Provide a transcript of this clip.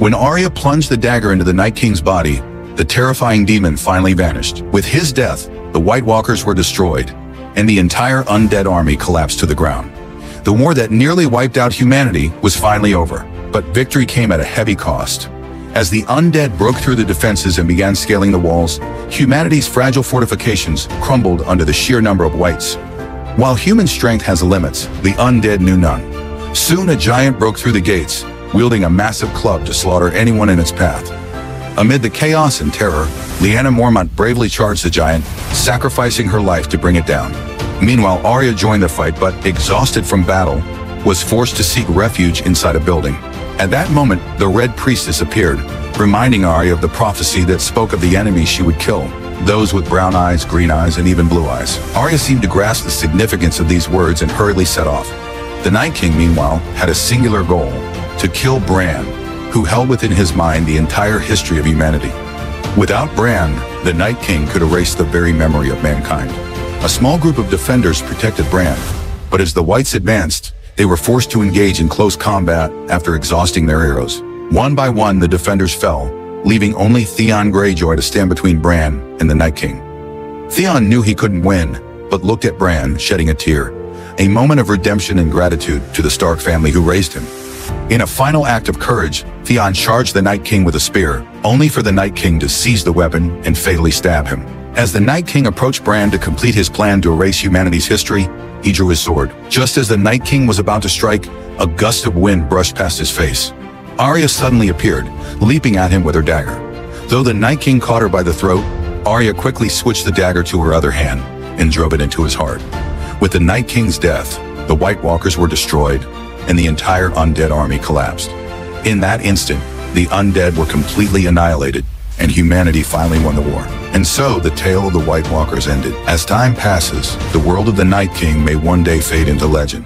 When Arya plunged the dagger into the Night King's body, the terrifying demon finally vanished. With his death, the White Walkers were destroyed, and the entire undead army collapsed to the ground. The war that nearly wiped out humanity was finally over, but victory came at a heavy cost. As the undead broke through the defenses and began scaling the walls, humanity's fragile fortifications crumbled under the sheer number of wights. While human strength has limits, the undead knew none. Soon a giant broke through the gates, wielding a massive club to slaughter anyone in its path. Amid the chaos and terror, Lyanna Mormont bravely charged the giant, sacrificing her life to bring it down. Meanwhile, Arya joined the fight, but, exhausted from battle, was forced to seek refuge inside a building. At that moment, the Red Priestess appeared, reminding Arya of the prophecy that spoke of the enemies she would kill, those with brown eyes, green eyes, and even blue eyes. Arya seemed to grasp the significance of these words and hurriedly set off. The Night King, meanwhile, had a singular goal: to kill Bran, who held within his mind the entire history of humanity. Without Bran, the Night King could erase the very memory of mankind. A small group of defenders protected Bran, but as the Whites advanced, they were forced to engage in close combat after exhausting their arrows. One by one, the defenders fell, leaving only Theon Greyjoy to stand between Bran and the Night King. Theon knew he couldn't win, but looked at Bran, shedding a tear, a moment of redemption and gratitude to the Stark family who raised him. In a final act of courage, Theon charged the Night King with a spear, only for the Night King to seize the weapon and fatally stab him. As the Night King approached Bran to complete his plan to erase humanity's history, he drew his sword. Just as the Night King was about to strike, a gust of wind brushed past his face. Arya suddenly appeared, leaping at him with her dagger. Though the Night King caught her by the throat, Arya quickly switched the dagger to her other hand and drove it into his heart. With the Night King's death, the White Walkers were destroyed, and the entire undead army collapsed. In that instant, the undead were completely annihilated, and humanity finally won the war. And so, the tale of the White Walkers ended. As time passes, the world of the Night King may one day fade into legend.